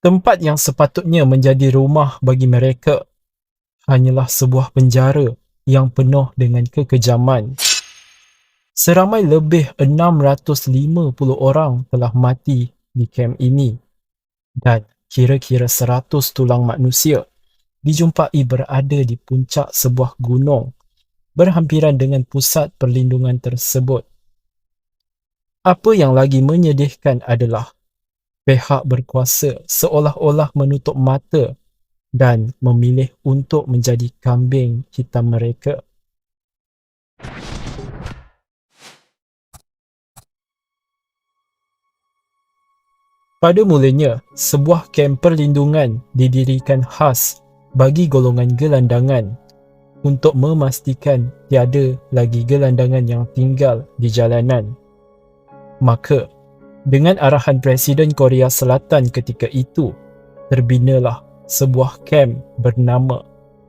Tempat yang sepatutnya menjadi rumah bagi mereka hanyalah sebuah penjara yang penuh dengan kekejaman. Seramai lebih 650 orang telah mati di kem ini dan kira-kira 100 tulang manusia dijumpai berada di puncak sebuah gunung berhampiran dengan pusat perlindungan tersebut. Apa yang lagi menyedihkan adalah pihak berkuasa seolah-olah menutup mata dan memilih untuk menjadi kambing hitam mereka. Pada mulanya, sebuah kem perlindungan didirikan khas bagi golongan gelandangan untuk memastikan tiada lagi gelandangan yang tinggal di jalanan. Maka, dengan arahan Presiden Korea Selatan ketika itu, terbinalah sebuah kem bernama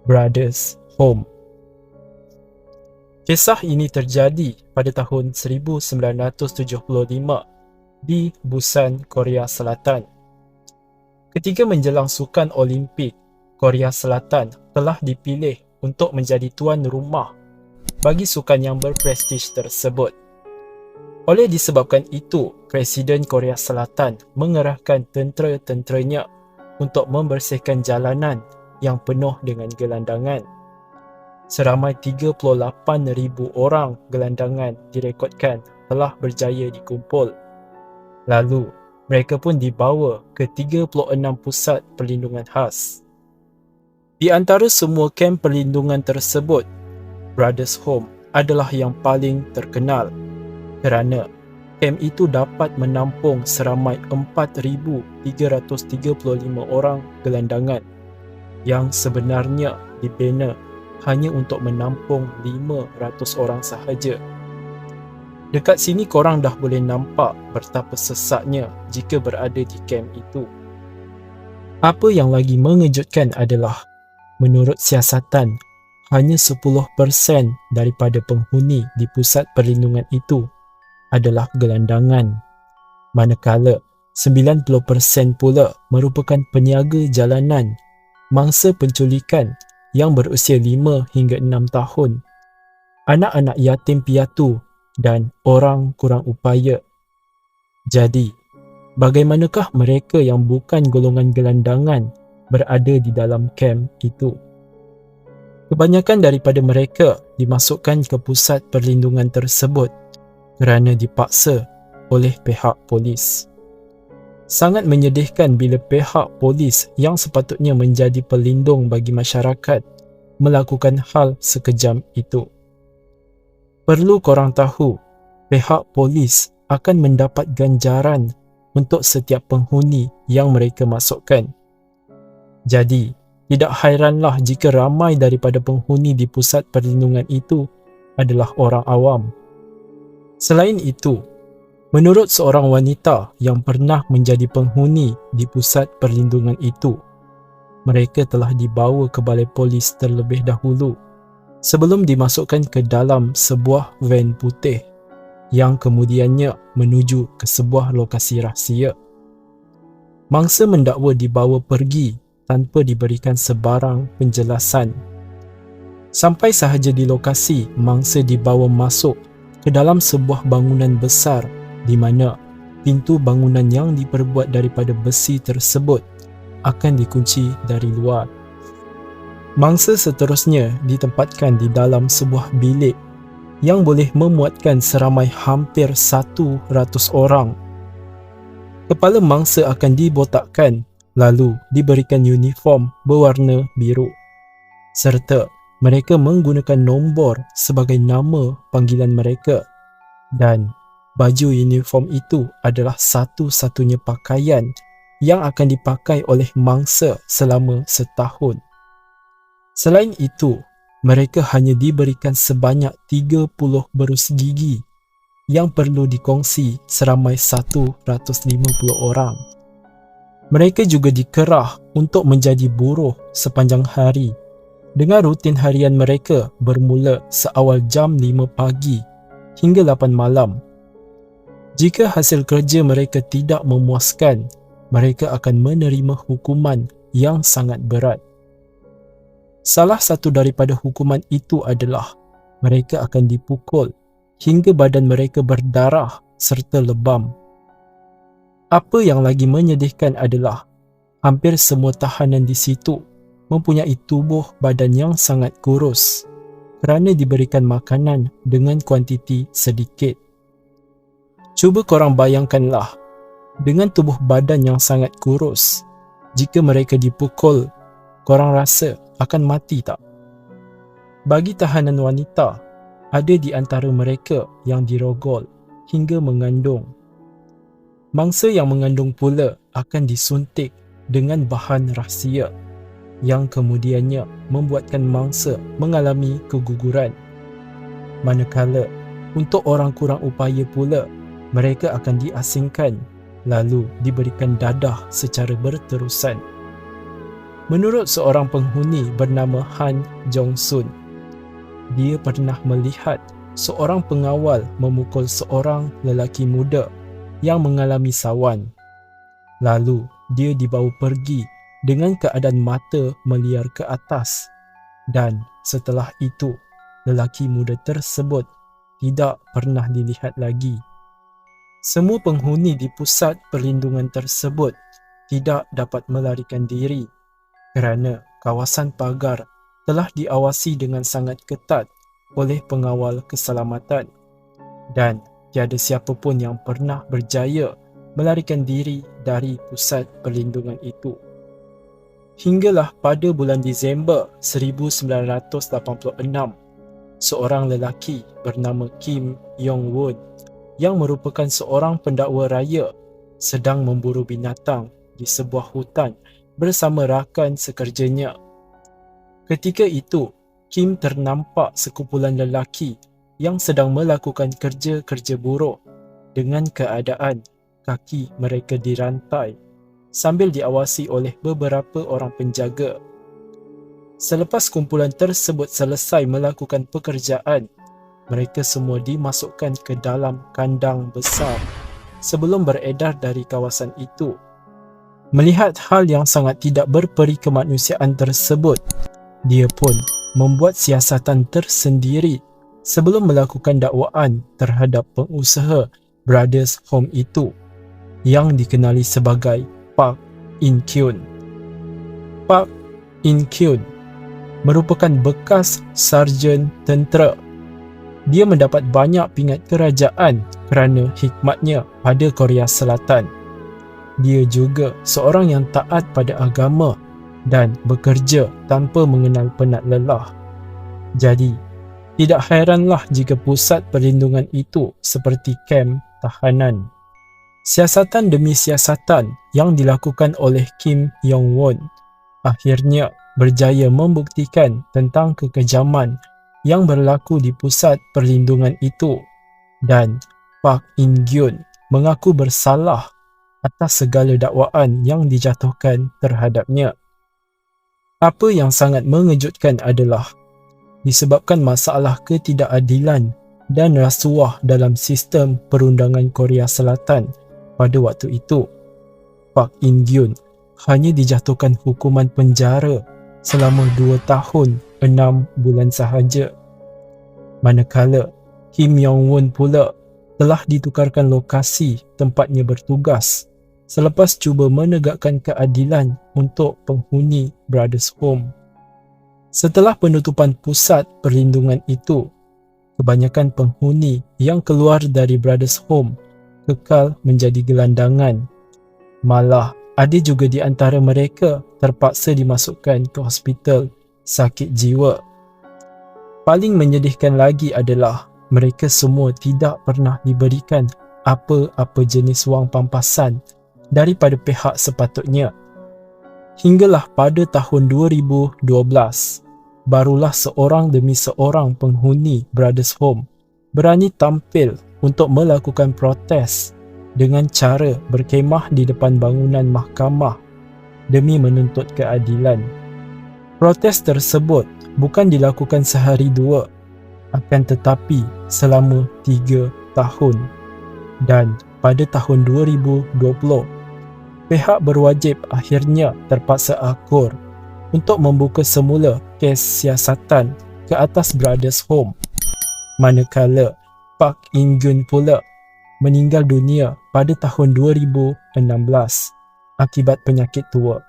Brothers Home. Kisah ini terjadi pada tahun 1975 di Busan, Korea Selatan. Ketika menjelang Sukan Olimpik, Korea Selatan telah dipilih untuk menjadi tuan rumah bagi sukan yang berprestij tersebut. Oleh disebabkan itu, Presiden Korea Selatan mengerahkan tentera-tenteranya untuk membersihkan jalanan yang penuh dengan gelandangan. Seramai 38,000 orang gelandangan direkodkan telah berjaya dikumpul. Lalu, mereka pun dibawa ke 36 pusat perlindungan khas. Di antara semua kem perlindungan tersebut, Brothers Home adalah yang paling terkenal kerana kem itu dapat menampung seramai 4,335 orang gelandangan yang sebenarnya dibina hanya untuk menampung 500 orang sahaja. Dekat sini korang dah boleh nampak betapa sesaknya jika berada di kem itu. Apa yang lagi mengejutkan adalah, menurut siasatan, hanya 10% daripada penghuni di pusat perlindungan itu adalah gelandangan, manakala 90% pula merupakan peniaga jalanan, mangsa penculikan yang berusia 5 hingga 6 tahun, anak-anak yatim piatu dan orang kurang upaya. Jadi, bagaimanakah mereka yang bukan golongan gelandangan berada di dalam kem itu? Kebanyakan daripada mereka dimasukkan ke pusat perlindungan tersebut kerana dipaksa oleh pihak polis. Sangat menyedihkan bila pihak polis yang sepatutnya menjadi pelindung bagi masyarakat melakukan hal sekejam itu. Perlu korang tahu, pihak polis akan mendapat ganjaran untuk setiap penghuni yang mereka masukkan. Jadi, tidak hairanlah jika ramai daripada penghuni di pusat perlindungan itu adalah orang awam. Selain itu, menurut seorang wanita yang pernah menjadi penghuni di pusat perlindungan itu, mereka telah dibawa ke balai polis terlebih dahulu sebelum dimasukkan ke dalam sebuah van putih yang kemudiannya menuju ke sebuah lokasi rahsia. Mangsa mendakwa dibawa pergi tanpa diberikan sebarang penjelasan. Sampai sahaja di lokasi, mangsa dibawa masuk ke dalam sebuah bangunan besar di mana pintu bangunan yang diperbuat daripada besi tersebut akan dikunci dari luar. Mangsa seterusnya ditempatkan di dalam sebuah bilik yang boleh memuatkan seramai hampir 100 orang. Kepala mangsa akan dibotakkan lalu diberikan uniform berwarna biru serta mereka menggunakan nombor sebagai nama panggilan mereka, dan baju uniform itu adalah satu-satunya pakaian yang akan dipakai oleh mangsa selama setahun. Selain itu, mereka hanya diberikan sebanyak 30 berus gigi yang perlu dikongsi seramai 150 orang. Mereka juga dikerah untuk menjadi buruh sepanjang hari dengan rutin harian mereka bermula seawal jam 5 pagi hingga 8 malam. Jika hasil kerja mereka tidak memuaskan, mereka akan menerima hukuman yang sangat berat. Salah satu daripada hukuman itu adalah mereka akan dipukul hingga badan mereka berdarah serta lebam. Apa yang lagi menyedihkan adalah hampir semua tahanan di situ mempunyai tubuh badan yang sangat kurus kerana diberikan makanan dengan kuantiti sedikit. Cuba korang bayangkanlah, dengan tubuh badan yang sangat kurus, jika mereka dipukul, korang rasa akan mati tak? Bagi tahanan wanita, ada di antara mereka yang dirogol hingga mengandung. Mangsa yang mengandung pula akan disuntik dengan bahan rahsia yang kemudiannya membuatkan mangsa mengalami keguguran. Manakala untuk orang kurang upaya pula, mereka akan diasingkan lalu diberikan dadah secara berterusan. Menurut seorang penghuni bernama Han Jong-sun, dia pernah melihat seorang pengawal memukul seorang lelaki muda yang mengalami sawan. Lalu dia dibawa pergi dengan keadaan mata meliar ke atas, dan setelah itu lelaki muda tersebut tidak pernah dilihat lagi. Semua penghuni di pusat perlindungan tersebut tidak dapat melarikan diri kerana kawasan pagar telah diawasi dengan sangat ketat oleh pengawal keselamatan, dan tiada siapa pun yang pernah berjaya melarikan diri dari pusat perlindungan itu. Hinggalah pada bulan Disember 1986, seorang lelaki bernama Kim Yong-won yang merupakan seorang pendakwa raya sedang memburu binatang di sebuah hutan bersama rakan sekerjanya. Ketika itu, Kim ternampak sekumpulan lelaki yang sedang melakukan kerja-kerja buruk dengan keadaan kaki mereka dirantai sambil diawasi oleh beberapa orang penjaga. Selepas kumpulan tersebut selesai melakukan pekerjaan, mereka semua dimasukkan ke dalam kandang besar sebelum beredar dari kawasan itu. Melihat hal yang sangat tidak berperi kemanusiaan tersebut, dia pun membuat siasatan tersendiri sebelum melakukan dakwaan terhadap pengusaha Brothers Home itu yang dikenali sebagai Park In-kyun. Park In-kyun merupakan bekas sarjan tentera. Dia mendapat banyak pingat kerajaan kerana hikmatnya pada Korea Selatan. Dia juga seorang yang taat pada agama dan bekerja tanpa mengenal penat lelah. Jadi, tidak heranlah jika pusat perlindungan itu seperti kem tahanan. Siasatan demi siasatan yang dilakukan oleh Kim Yong-won akhirnya berjaya membuktikan tentang kekejaman yang berlaku di pusat perlindungan itu, dan Park In-kyun mengaku bersalah atas segala dakwaan yang dijatuhkan terhadapnya. Apa yang sangat mengejutkan adalah disebabkan masalah ketidakadilan dan rasuah dalam sistem perundangan Korea Selatan pada waktu itu, Park In-kyun hanya dijatuhkan hukuman penjara selama 2 tahun 6 bulan sahaja. Manakala Kim Yong-won pula telah ditukarkan lokasi tempatnya bertugas selepas cuba menegakkan keadilan untuk penghuni Brothers Home. Setelah penutupan pusat perlindungan itu, kebanyakan penghuni yang keluar dari Brothers Home kekal menjadi gelandangan. Malah ada juga di antara mereka terpaksa dimasukkan ke hospital sakit jiwa. Paling menyedihkan lagi adalah mereka semua tidak pernah diberikan apa-apa jenis wang pampasan daripada pihak sepatutnya. Hinggalah pada tahun 2012, barulah seorang demi seorang penghuni Brothers Home berani tampil untuk melakukan protes dengan cara berkemah di depan bangunan mahkamah demi menuntut keadilan. Protes tersebut bukan dilakukan sehari dua, akan tetapi selama 3 tahun. Dan pada tahun 2020, pihak berwajib akhirnya terpaksa akur untuk membuka semula kes siasatan ke atas Brothers Home, manakala Park In-gun pula meninggal dunia pada tahun 2016 akibat penyakit tua.